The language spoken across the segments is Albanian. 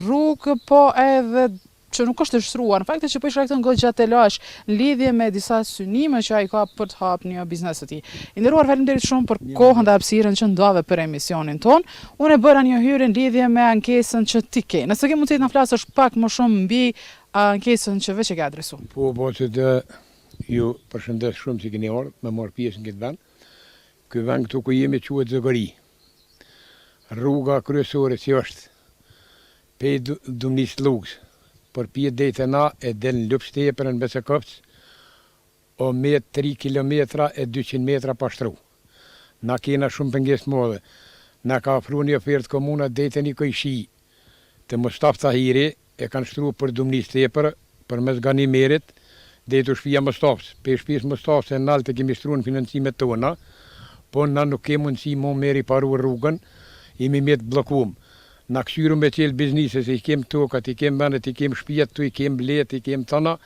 Rrugë, po edhe që nuk është të shtruar, në fakt që po i shkakton goxha të lash në lidhje me disa synime që ai ka për të hapur një biznes të tij. I nderuar, faleminderit shumë për kohën dhe hapësirën që ndave për emisionin ton. Unë e bëra një hyrje në lidhje me ankesën që ti ke. Nëse ke mundësi të na flasësh pak më shumë mbi ankesën që veç e ke adresuar. Po, që të ju përshëndes shumë që keni ardhur me marr pjesë në këtë vend. Ky vend këtu ku jemi quhet Zogëri. Rruga kryesore që është pe Dumnis Lugës, për pjetë dhejtë na e del në Lupshtepër në Besekovc, o me 3 kilometra e 200 metra pa shtru. Na kena shumë pëngjes modhe. Na ka ofru një ofertë komuna dhejtë një këjshi të Mustaf Tahiri, e kanë shtru për Dumnis Tepër, për mes Ganimerit, dhejtë u shpia Mustafës. Pe shpis Mustafës e nalë të kemi shtru në financimet tona, po na nuk ke mundësi mo meri paru rrugën, jemi me të blokumë. Na këshyru me qelë biznise, se i kem tokat, i kem vendet, i kem shpijet tu, i kem blet, i kem tëna,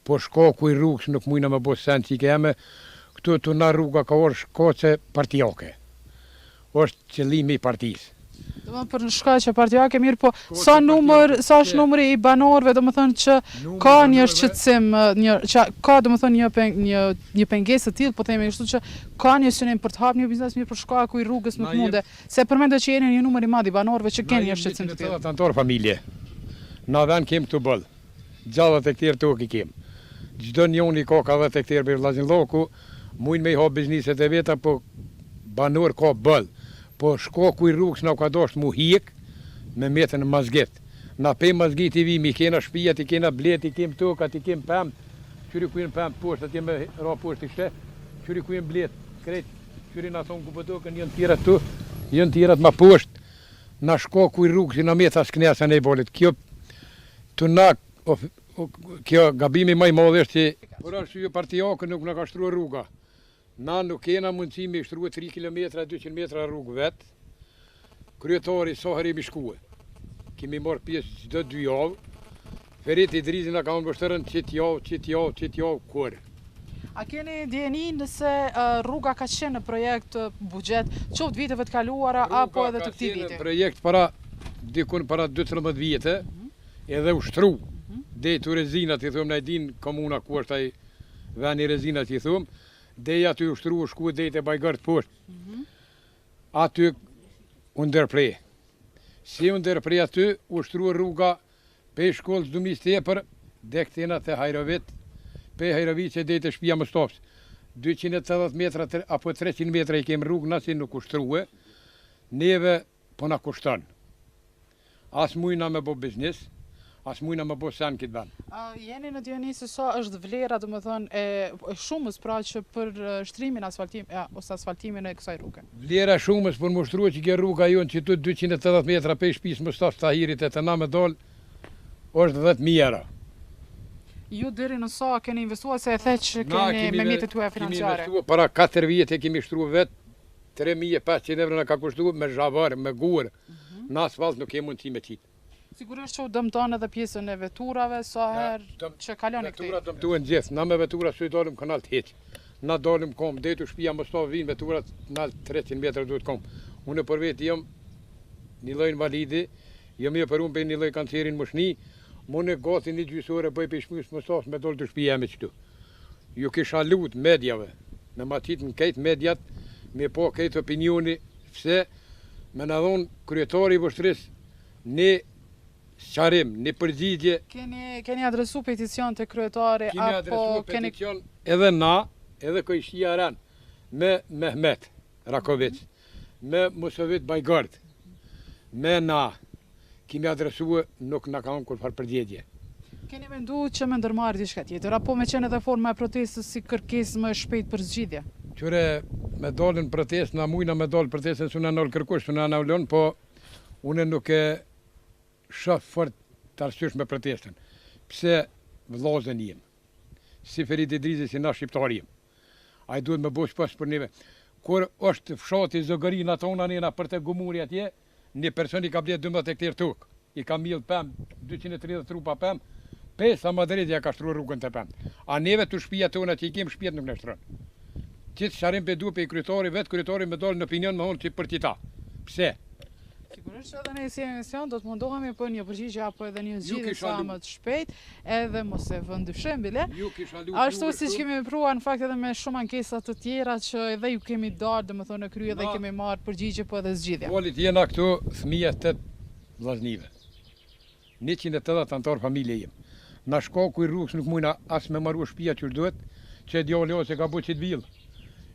po shko kuj rrugës nuk mujna me bo sen që i keme, këtu të na rruga ka orë shkoce partijake. është qëllimi i partisë. Do më për në shkaqe partijake mirë, po sa është numri i banorëve, do më thënë që ka një shqetësim, ka do më thënë një pengesë të tillë, po themi kështu që ka një synim për të hapur një biznes mirë për shkak i rrugës nuk munde. Se përmendë që jeni një numër i madh i banorëve që kanë një shqetësim të tillë. Na antar familje. Na vën kem këtu boll. 60 hektar tokë kem. Çdo njëri ka 10 hektar për vllazin lloku, mund me i hap bizneset e veta, po banor ka boll. Po shko kuj rrugës na ka dosht mu hik me metën në mazget. Na pe mazget i vimi, i kena shpijat, i kena blet, i kem tokat, i kem pëm, qyri kujen pëm poshtë, atje me ra poshtë i shte, qyri kujen blet, krejt, qyri na thonë ku po tokën, jënë tjerat tu, jënë tjerat ma poshtë. Na shko kuj rrugës, i na meta s'knesa në i bolit. Kjo, të na, kjo gabimi maj madhe është që, por është ju partijake nuk na ka shtru rruga. Na nuk kena mundësi me shtruhe 3 km, 200 metra rrugë vetë. Kryetari sa herë i shkue. Kemi marrë pjesë çdo 2 javë. Ferit i Drizi na ka mbështërën qitë javë, kur. A keni dijeni nëse rruga ka qenë në projekt buxhet, qoftë viteve të kaluara apo edhe të këtij viti? Rruga ka qenë projekt para 12-13 vite, edhe u shtru. Dejtu rezinat, i thumë, na i din komuna ku është ai veni rezinat, i thumë. Deja aty u shtru, u shku dhejt e Bajgërt poshtë. Aty u ndërprej. Si u ndërprej aty, u shtru rruga pe shkollës Dumnis Tepër, dhe këtena të Hajrovit, pe Hajrovit që dhejt e shpia Mustafës. 280 metra apo 300 metra i kem rrugë, nasi nuk u shtruhe, neve po na kushton. As mujna me bo biznis, as mujna me bo sen këtë vend. Jeni në dijeni se sa është vlera, do më thënë, e shumës pra që për shtrimin ose asfaltimin e kësaj rruge? Vlera shumës për më shtruhe që kjo rruga jonë që tu 280 metra pe shpis Mustaf Tahirit e të na me dal, është 10.000 euro. Ju deri në sa keni investuar se e the që keni me mjetet tuaja financiare? Kemi investuar para 4 vjetë kemi shtruhe vetë, 3.500 euro në ka kushtu me zhavar, me gurë, në asfalt nuk kemi mundësi me qitë. Sigurisht që u dëmton edhe pjesën e veturave, sa herë që kaloni këtej. Veturat dëmtuan gjithë, na me vetura së i dalim kanal të heqë. Na dalim kom, detu shpia Mustafë vinë veturat, nalë 300 metra duhet kom. Unë për vetë jam një loj invalidi, jam i operuar për një loj kancerin mushni, unë gati një gjysore bëj për shpis Mustafës me dolë të shpia me qëtu. Ju kisha lut medjave, me ma qitë në kejtë medjat, me po kejtë opinioni, pse me në dhonë kryetari i vështris një qarim, një përgjigje. Keni adresu peticion të kryetari, kemi adresu peticion edhe na, edhe Këjshia Ran, me Mehmet Rakovic, me Musovit Bajgërt, me na, kemi adresu nuk na ka kur farë përgjigje. Keni mendu që me ndërmarrë diçka tjetër, apo me qenë edhe forma e protestës si kërkesë më shpejt për zgjidhje? Qyre, me dalën protestë, na mujna me dalë protestën, s'u na nol kërkush, s'u na nolon, po une nuk e shoh fort të arsysh me protestën. Pse vllazën jem, si Ferit i Drizi, si na shqiptar jem. Ai duhet me bosh pas për neve. Kur është fshati Zogëri na tona nena për të gumuri atje, një person i ka blet 12 hektar tokë. I ka mill pëm, 230 trupa pëm, 5 Madridja ka shtruar rrugën të pëm. A neve të shtëpia tona që i kem shtëpiat nuk na shtron. Qitë sharim pe du pe i kryetari, vetë kryetari me dalë në opinion me honë që për tita. Pse? Sigurisht që edhe ne si emision do të mundohemi për një përgjigje apo edhe një zgjidhje kisha sa lu- më të shpejt, edhe mos e vë ndyshim bile. Ju kisha lutur Ashtu siç kemi vepruar në fakt edhe me shumë ankesa të tjera që edhe ju kemi darë, domethënë në krye dhe Na- kemi marrë përgjigje po edhe zgjidhje. Polit jena këtu fëmija 8 vllaznive. 180 antar familje jem. Na shkaku i rrugës nuk mujna as me marru shtëpia që duhet, që djali ose ka bu që të vill.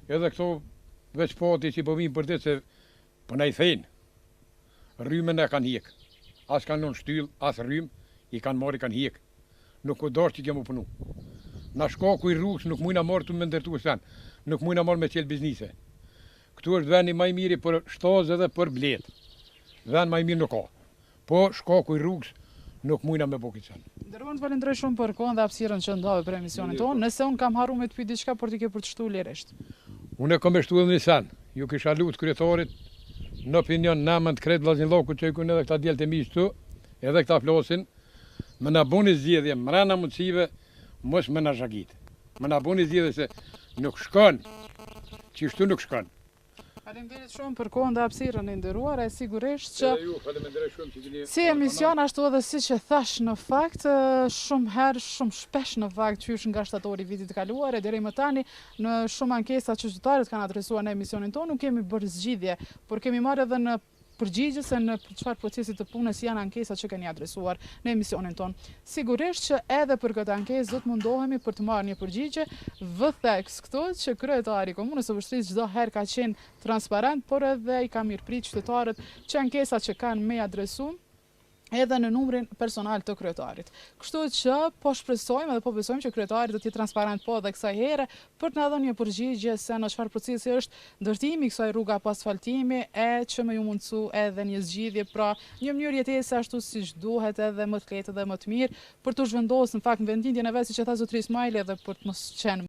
Edhe këto veç pati që po vinë për ditë se po na i thejnë. Rrymën e kanë hjek. As kanë në shtyll, as rrym, i kanë marrë, i kanë hjek. Nuk u dash që kemu punu. Na shkaku i rrugës nuk mujna marrë të me ndërtu sen. Nuk mujna marrë me qelë biznise. Këtu është vendi më i miri për shtazë edhe për bletë. Vend më i mirë nuk ka. Po shkaku i rrugës nuk mujna me bo këtë sen. Ndërruan të falenderoj shumë për kohën dhe hapësirën që ndave për emisionin tonë. Nëse unë kam harru me të pyet diçka, por ti ke për të shtu lirisht. Unë e kom e shtu edhe një sen. Ju kisha lutë kryetarit në opinion namën të kretë Vllaznillaku që i kun edhe këta djelë të mishë tu, edhe këta flosin, më na buni zgjedhje mrena mundësive, mos më na zhagit. Më na buni zgjedhje se nuk shkon, që shtu nuk shkon. Faleminderit shumë për kohën dhe hapësirën e nderuar, e sigurisht që Ju faleminderoj shumë që keni si emision ashtu edhe siç e thash në fakt, shumë herë, shumë shpesh në fakt, qysh nga shtatori i vitit të kaluar e deri më tani në shumë ankesa që qytetarët kanë adresuar në emisionin tonë, nuk kemi bërë zgjidhje, por kemi marrë edhe në përgjigje se në çfarë procesi të punës janë ankesat që keni adresuar në emisionin tonë. Sigurisht që edhe për këtë ankesë do të mundohemi për të marrë një përgjigje vëtheks këtu që kryetari i komunës së Vështrisë çdo herë ka qenë transparent, por edhe i ka mirëprit qytetarët që ankesat që kanë me adresu edhe në numrin personal të kryetarit. Kështu që po shpresojmë edhe po besojmë që kryetari do të jetë transparent po edhe kësaj here për të na dhënë një përgjigje se në çfarë procesi është ndërtimi i kësaj rruga apo asfaltimi e që më ju mundsu edhe një zgjidhje, pra një mënyrë jetese ashtu siç duhet edhe më të lehtë dhe më të mirë për të zhvendosur në fakt në vendindjen e vet siç e tha zotëri Ismaili edhe për të mos qenë